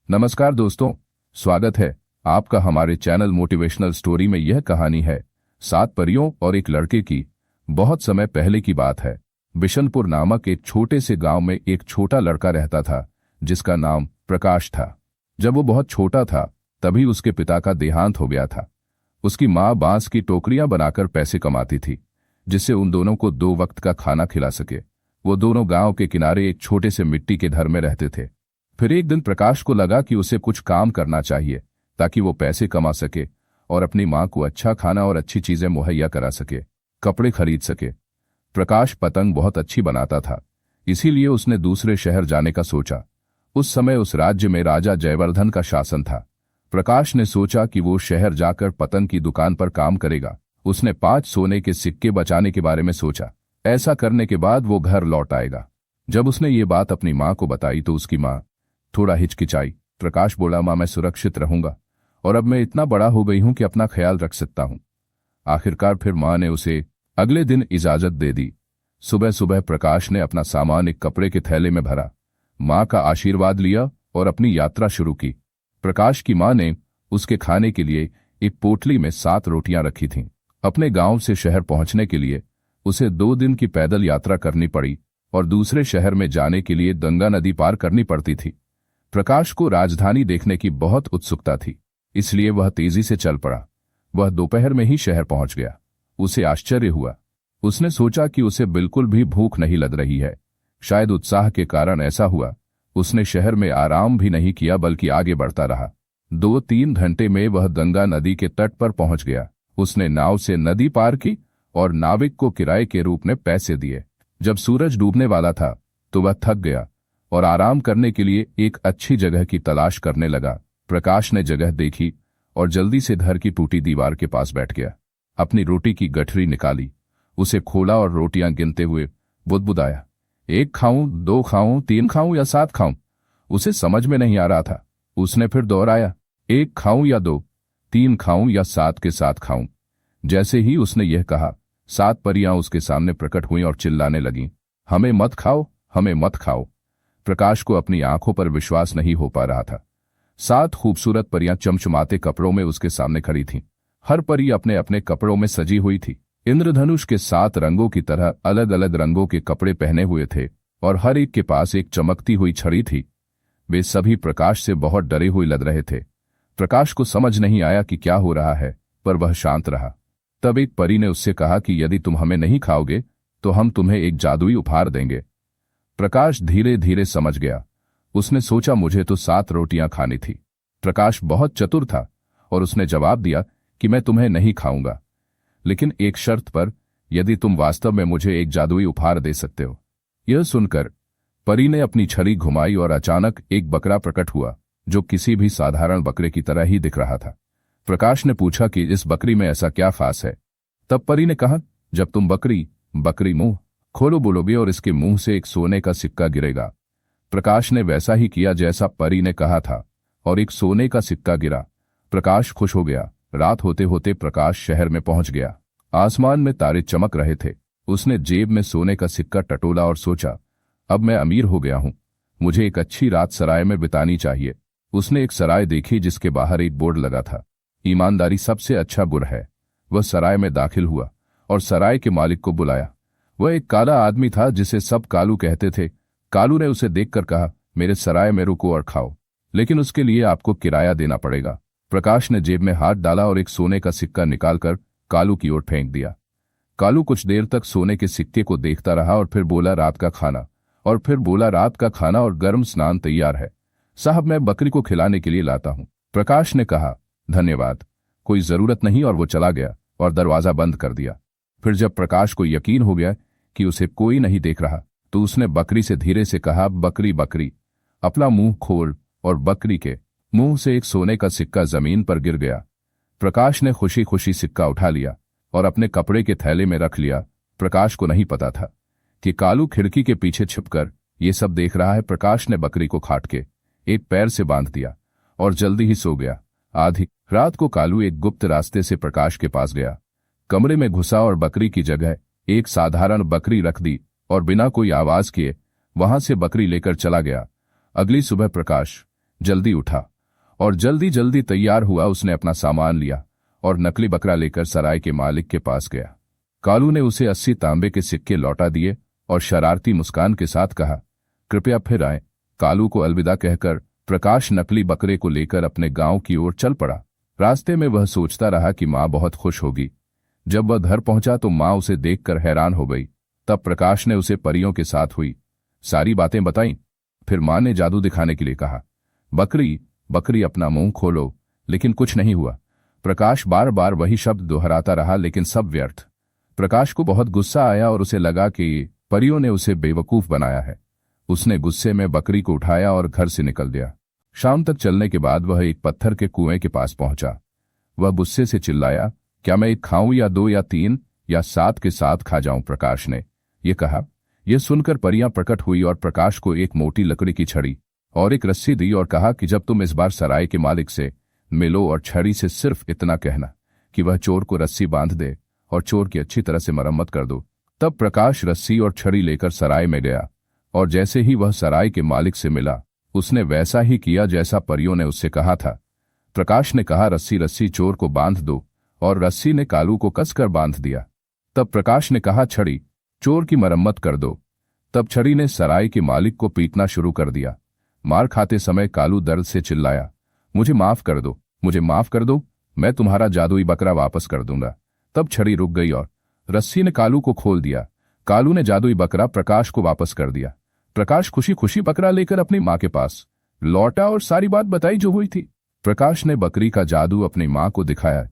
नमस्कार दोस्तों, स्वागत है आपका हमारे चैनल मोटिवेशनल स्टोरी में। यह कहानी है 7 परियों और एक लड़के की। बहुत समय पहले की बात है। बिशनपुर नामक एक छोटे से गांव में एक छोटा लड़का रहता था जिसका नाम प्रकाश था। जब वो बहुत छोटा था तभी उसके पिता का देहांत हो गया था। उसकी माँ बांस की टोकरियां बनाकर पैसे कमाती थी जिससे उन दोनों को 2 वक्त का खाना खिला सके। वो दोनों गांव के किनारे एक छोटे से मिट्टी के घर में रहते थे। फिर एक दिन प्रकाश को लगा कि उसे कुछ काम करना चाहिए ताकि वो पैसे कमा सके और अपनी मां को अच्छा खाना और अच्छी चीजें मुहैया करा सके, कपड़े खरीद सके। प्रकाश पतंग बहुत अच्छी बनाता था, इसीलिए उसने दूसरे शहर जाने का सोचा। उस समय उस राज्य में राजा जयवर्धन का शासन था। प्रकाश ने सोचा कि वो शहर जाकर पतंग की दुकान पर काम करेगा। उसने 5 सोने के सिक्के बचाने के बारे में सोचा। ऐसा करने के बाद वो घर लौट आएगा। जब उसने ये बात अपनी मां को बताई तो उसकी मां थोड़ा हिचकिचाई। प्रकाश बोला, मां, मैं सुरक्षित रहूंगा और अब मैं इतना बड़ा हो गई हूं कि अपना ख्याल रख सकता हूं। आखिरकार फिर मां ने उसे अगले दिन इजाजत दे दी। सुबह सुबह प्रकाश ने अपना सामान एक कपड़े के थैले में भरा, मां का आशीर्वाद लिया और अपनी यात्रा शुरू की। प्रकाश की मां ने उसके खाने के लिए एक पोटली में 7 रोटियां रखी थीं। अपने गांव से शहर पहुंचने के लिए उसे 2 दिन की पैदल यात्रा करनी पड़ी और दूसरे शहर में जाने के लिए गंगा नदी पार करनी पड़ती थी। प्रकाश को राजधानी देखने की बहुत उत्सुकता थी, इसलिए वह तेजी से चल पड़ा। वह दोपहर में ही शहर पहुंच गया। उसे आश्चर्य हुआ। उसने सोचा कि उसे बिल्कुल भी भूख नहीं लग रही है। शायद उत्साह के कारण ऐसा हुआ। उसने शहर में आराम भी नहीं किया बल्कि आगे बढ़ता रहा। 2-3 घंटे में वह गंगा नदी के तट पर पहुंच गया। उसने नाव से नदी पार की और नाविक को किराए के रूप में पैसे दिए। जब सूरज डूबने वाला था तो वह थक गया और आराम करने के लिए एक अच्छी जगह की तलाश करने लगा। प्रकाश ने जगह देखी और जल्दी से घर की टूटी दीवार के पास बैठ गया। अपनी रोटी की गठरी निकाली, उसे खोला और रोटियां गिनते हुए बुदबुदाया, 1 खाऊं, 2 खाऊं, 3 खाऊं या 7 खाऊं। उसे समझ में नहीं आ रहा था। उसने फिर दोहराया, 1 खाऊं या 2, 3 खाऊं या 7 के साथ खाऊं। जैसे ही उसने यह कहा, 7 परियां उसके सामने प्रकट हुईं और चिल्लाने लगीं, हमें मत खाओ, हमें मत खाओ। प्रकाश को अपनी आंखों पर विश्वास नहीं हो पा रहा था। 7 खूबसूरत परियां चमचमाते कपड़ों में उसके सामने खड़ी थीं। हर परी अपने अपने कपड़ों में सजी हुई थी। इंद्रधनुष के 7 रंगों की तरह अलग अलग रंगों के कपड़े पहने हुए थे और हर एक के पास एक चमकती हुई छड़ी थी। वे सभी प्रकाश से बहुत डरे हुए लग रहे थे। प्रकाश को समझ नहीं आया कि क्या हो रहा है, पर वह शांत रहा। तब एक परी ने उससे कहा कि यदि तुम हमें नहीं खाओगे तो हम तुम्हें एक जादुई उपहार देंगे। प्रकाश धीरे धीरे समझ गया। उसने सोचा, मुझे तो 7 रोटियां खानी थी। प्रकाश बहुत चतुर था और उसने जवाब दिया कि मैं तुम्हें नहीं खाऊंगा, लेकिन एक शर्त पर, यदि तुम वास्तव में मुझे एक जादुई उपहार दे सकते हो। यह सुनकर परी ने अपनी छड़ी घुमाई और अचानक एक बकरा प्रकट हुआ जो किसी भी साधारण बकरे की तरह ही दिख रहा था। प्रकाश ने पूछा कि इस बकरी में ऐसा क्या खास है। तब परी ने कहा, जब तुम बकरी मुंह खोलो बोलोगे और इसके मुंह से एक सोने का सिक्का गिरेगा। प्रकाश ने वैसा ही किया जैसा परी ने कहा था और एक सोने का सिक्का गिरा। प्रकाश खुश हो गया। रात होते होते प्रकाश शहर में पहुंच गया। आसमान में तारे चमक रहे थे। उसने जेब में सोने का सिक्का टटोला और सोचा, अब मैं अमीर हो गया हूं, मुझे एक अच्छी रात सराय में बितानी चाहिए। उसने एक सराय देखी जिसके बाहर एक बोर्ड लगा था, ईमानदारी सबसे अच्छा गुण है। वह सराय में दाखिल हुआ और सराय के मालिक को बुलाया। वह एक काला आदमी था जिसे सब कालू कहते थे। कालू ने उसे देखकर कहा, मेरे सराय में रुको और खाओ, लेकिन उसके लिए आपको किराया देना पड़ेगा। प्रकाश ने जेब में हाथ डाला और एक सोने का सिक्का निकालकर कालू की ओर फेंक दिया। कालू कुछ देर तक सोने के सिक्के को देखता रहा और फिर बोला, रात का खाना। और फिर बोला, रात का खाना और गर्म स्नान तैयार है साहब, मैं बकरी को खिलाने के लिए लाता हूं। प्रकाश ने कहा, धन्यवाद, कोई जरूरत नहीं, और वो चला गया और दरवाजा बंद कर दिया। फिर जब प्रकाश को यकीन हो गया कि उसे कोई नहीं देख रहा तो उसने बकरी से धीरे से कहा, बकरी बकरी अपना मुंह खोल, और बकरी के मुंह से एक सोने का सिक्का जमीन पर गिर गया। प्रकाश ने खुशी खुशी सिक्का उठा लिया और अपने कपड़े के थैले में रख लिया। प्रकाश को नहीं पता था कि कालू खिड़की के पीछे छिपकर ये सब देख रहा है। प्रकाश ने बकरी को खाट के एक पैर से बांध दिया और जल्दी ही सो गया। आधी रात को कालू एक गुप्त रास्ते से प्रकाश के पास गया, कमरे में घुसा और बकरी की जगह एक साधारण बकरी रख दी और बिना कोई आवाज किए वहां से बकरी लेकर चला गया। अगली सुबह प्रकाश जल्दी उठा और जल्दी जल्दी तैयार हुआ। उसने अपना सामान लिया और नकली बकरा लेकर सराय के मालिक के पास गया। कालू ने उसे 80 तांबे के सिक्के लौटा दिए और शरारती मुस्कान के साथ कहा, कृपया फिर आए। कालू को अलविदा कहकर प्रकाश नकली बकरे को लेकर अपने गांव की ओर चल पड़ा। रास्ते में वह सोचता रहा कि माँ बहुत खुश होगी। जब वह घर पहुंचा तो माँ उसे देखकर हैरान हो गई। तब प्रकाश ने उसे परियों के साथ हुई सारी बातें बताईं। फिर माँ ने जादू दिखाने के लिए कहा, बकरी बकरी अपना मुंह खोलो, लेकिन कुछ नहीं हुआ। प्रकाश बार बार वही शब्द दोहराता रहा, लेकिन सब व्यर्थ। प्रकाश को बहुत गुस्सा आया और उसे लगा कि परियों ने उसे बेवकूफ बनाया है। उसने गुस्से में बकरी को उठाया और घर से निकल दिया। शाम तक चलने के बाद वह एक पत्थर के कुएं के पास पहुंचा। वह गुस्से से चिल्लाया, क्या मैं एक खाऊं या 2 या 3 या 7 के साथ खा जाऊं? प्रकाश ने यह कहा। यह सुनकर परियां प्रकट हुई और प्रकाश को एक मोटी लकड़ी की छड़ी और एक रस्सी दी और कहा कि जब तुम इस बार सराय के मालिक से मिलो और छड़ी से सिर्फ इतना कहना कि वह चोर को रस्सी बांध दे और चोर की अच्छी तरह से मरम्मत कर दो। तब प्रकाश रस्सी और छड़ी लेकर सराय में गया और जैसे ही वह सराय के मालिक से मिला उसने वैसा ही किया जैसा परियों ने उससे कहा था। प्रकाश ने कहा, रस्सी रस्सी चोर को बांध दो, और रस्सी ने कालू को कसकर बांध दिया। तब प्रकाश ने कहा, छड़ी चोर की मरम्मत कर दो। तब छड़ी ने सराय के मालिक को पीटना शुरू कर दिया। मार खाते समय कालू दर्द से चिल्लाया, मुझे माफ कर दो, मुझे माफ कर दो, मैं तुम्हारा जादुई बकरा वापस कर दूंगा। तब छड़ी रुक गई और रस्सी ने कालू को खोल दिया। कालू ने जादुई बकरा प्रकाश को वापस कर दिया। प्रकाश खुशी खुशी बकरा लेकर अपनी माँ के पास लौटा और सारी बात बताई जो हुई थी। प्रकाश ने बकरी का जादू अपनी माँ को दिखाया।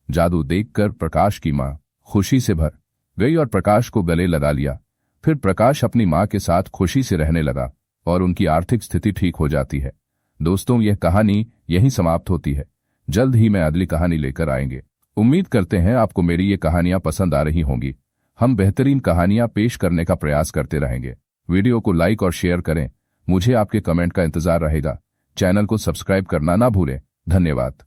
जादू देखकर प्रकाश की माँ खुशी से भर गई और प्रकाश को गले लगा लिया। फिर प्रकाश अपनी माँ के साथ खुशी से रहने लगा और उनकी आर्थिक स्थिति ठीक हो जाती है। दोस्तों, यह कहानी यहीं समाप्त होती है। जल्द ही मैं अगली कहानी लेकर आएंगे। उम्मीद करते हैं आपको मेरी ये कहानियां पसंद आ रही होंगी। हम बेहतरीन कहानियां पेश करने का प्रयास करते रहेंगे। वीडियो को लाइक और शेयर करें। मुझे आपके कमेंट का इंतजार रहेगा। चैनल को सब्सक्राइब करना ना भूलें। धन्यवाद।